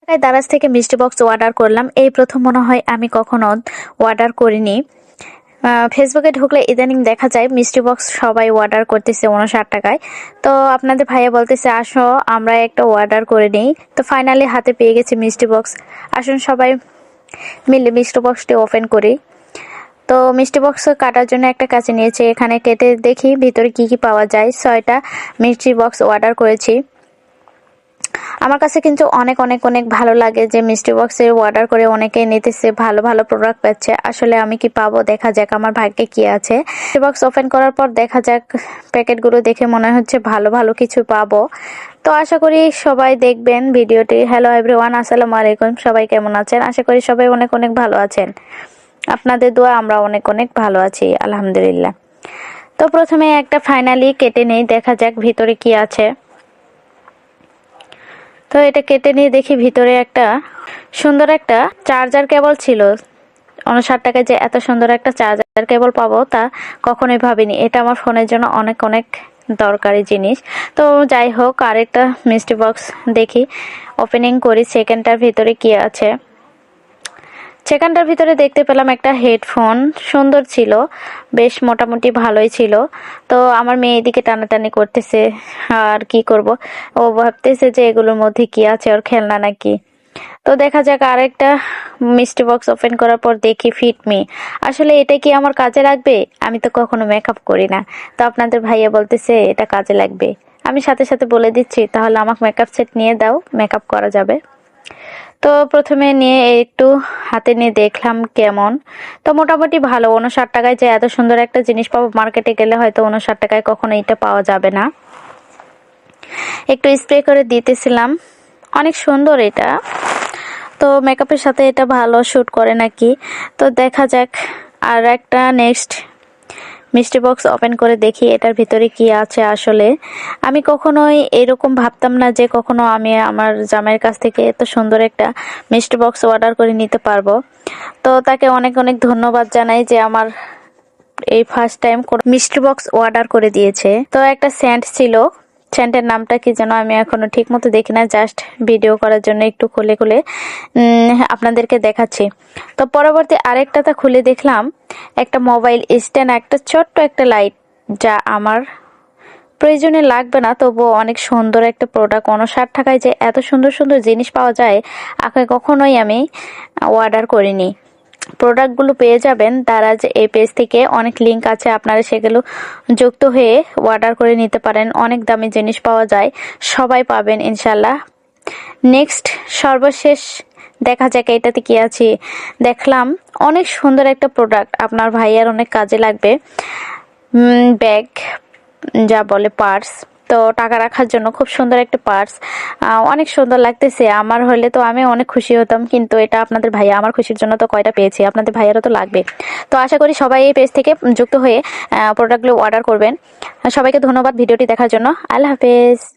দারাজ থেকে মিষ্টি box order করলাম। এই প্রথম মনে হয়, আমি কখনো অর্ডার করিনি। ফেসবুকে ঢুকলে ইদানিং দেখা যায় মিষ্টি বক্স সবাই অর্ডার করতেছে 59 টাকায়। তো আপনাদের ভাইয়া বলতেছে আসো আমরা একটা অর্ডার করে নিই। তো ফাইনালি হাতে পেয়ে গেছি মিষ্টি বক্স। আসুন সবাই মিলে মিষ্টি বক্সটি ওপেন করি। তো মিষ্টি বক্স কাটার জন্য একটা কাঁচি নিয়েছি, এখানে কেটে দেখি ভিতরে কি কি পাওয়া যায়। 6টা মিষ্টি বক্স অর্ডার করেছি। আমার কাছে কিন্তু অনেক অনেক অনেক ভালো লাগে যে মিষ্টি বক্সে অর্ডার করে অনেকেই নিতেছে, ভালো ভালো প্রোডাক্ট পাচ্ছে। আসলে আমি কি পাবো, দেখা যাক আমার ভাগ্যে কি আছে। মিষ্টি বক্স ওপেন করার পর দেখা যাক, প্যাকেটগুলো দেখে মনে হচ্ছে ভালো ভালো কিছু পাবো। তো আশা করি সবাই দেখবেন ভিডিওটি। হ্যালো এভরিওয়ান, আসসালামু আলাইকুম। সবাই কেমন আছেন? আশা করি সবাই অনেক অনেক ভালো আছেন। আপনাদের দোয়া আমরা অনেক অনেক ভালো আছি, আলহামদুলিল্লাহ। তো প্রথমে একটা ফাইনালি কেটে নেই, দেখা যাক ভিতরে কি আছে। তো এটা কেটে নিয়ে দেখি ভিতরে একটা সুন্দর একটা চার্জার কেবল ছিল। 59 টাকায় যে এত সুন্দর একটা চার্জার কেবল পাবো তা কখনোই ভাবিনি। এটা আমার ফোনের জন্য অনেক অনেক দরকারি জিনিস। তো যাই হোক, আরেকটা মিষ্টি বক্স দেখি, ওপেনিং করি। সেকেন্ডটার ভিতরে কি আছে। সেখানটার ভিতরে দেখতে পেলাম একটা হেডফোন, সুন্দর ছিল, বেশ মোটামুটি ভালোই ছিল। তো আমার মেয়ে এদিকে টানাটানি করতেছে, আর কি করব, ও ভাবতেছে যে এগুলোর মধ্যে কি আছে, ওর খেলনা নাকি। তো দেখা যাক, আরেকটা মিষ্টি বক্স ওপেন করার পর দেখি ফিটমি। আসলে এটা কি আমার কাজে লাগবে? আমি তো কখনো মেকআপ করি না। তো আপনাদের ভাইয়া বলতেছে এটা কাজে লাগবে। আমি সাথে সাথে বলে দিচ্ছি তাহলে আমাকে মেকআপ সেট নিয়ে দাও, মেকআপ করা যাবে। তো প্রথমে নিয়ে একটু হাতে নিয়ে দেখলাম কেমন। তো মোটামুটি ভালো। 59 টাকায় যে এত সুন্দর একটা জিনিস পাবো, মার্কেটে গেলে হয়তো 59 টাকায় কখনো এটা পাওয়া যাবে না। একটু স্প্রে করে দিতেছিলাম, অনেক সুন্দর এটা। তো মেকআপের সাথে এটা ভালো শুট করে নাকি। তো দেখা যাক, আর একটা নেক্সট মিষ্টি বক্স ওপেন করে দেখি এটার ভিতরে কি আছে। আসলে আমি কখনোই এরকম ভাবতাম না যে কখনো আমি আমার জামাইয়ের কাছ থেকে এত সুন্দর একটা মিষ্টি বক্স অর্ডার করে নিতে পারবো। তো তাকে অনেক অনেক ধন্যবাদ জানাই যে আমার এই ফার্স্ট টাইম মিষ্টি বক্স অর্ডার করে দিয়েছে। তো একটা সেন্ট ছিল, সেন্টের নামটা কি যেন আমি এখনো ঠিক মতো দেখি না, জাস্ট ভিডিও করার জন্য একটু খুলে খুলে আপনাদেরকে দেখাচ্ছি। তো পরবর্তী আরেকটাতে খুলে দেখলাম একটা মোবাইল স্ট্যান্ড, একটা ছোট্ট একটা লাইট, যা আমার প্রয়োজনে লাগবে না, তবুও অনেক সুন্দর একটা প্রোডাক্ট। 59 টাকায় যে এত সুন্দর সুন্দর জিনিস পাওয়া যায়, আগে কখনোই আমি অর্ডার করিনি। প্রোডাক্টগুলো পেয়ে যাবেন দারাজ এই পেজ থেকে, অনেক লিঙ্ক আছে, আপনারা সেগুলো যুক্ত হয়ে অর্ডার করে নিতে পারেন। অনেক দামি জিনিস পাওয়া যায়, সবাই পাবেন ইনশাল্লাহ। নেক্সট সর্বশেষ দেখা যাক এটাতে কি আছে। দেখলাম অনেক সুন্দর একটা প্রোডাক্ট, আপনার ভাইয়ার অনেক কাজে লাগবে। ব্যাগ, যা বলে পার্স, তো টাকা রাখার জন্য খুব সুন্দর একটা পার্স, অনেক সুন্দর লাগতেছে। আমার হলে তো আমি অনেক খুশি হতাম, কিন্তু এটা আপনাদের ভাইয়া আমার খুশির জন্য তো কয়টা পেয়েছি, আপনাদের ভাইয়ারও তো লাগবে। তো আশা করি সবাই এই পেজ থেকে যুক্ত হয়ে প্রোডাক্টগুলো অর্ডার করবেন। সবাইকে ধন্যবাদ ভিডিওটি দেখার জন্য। আল্লাহ হাফেজ।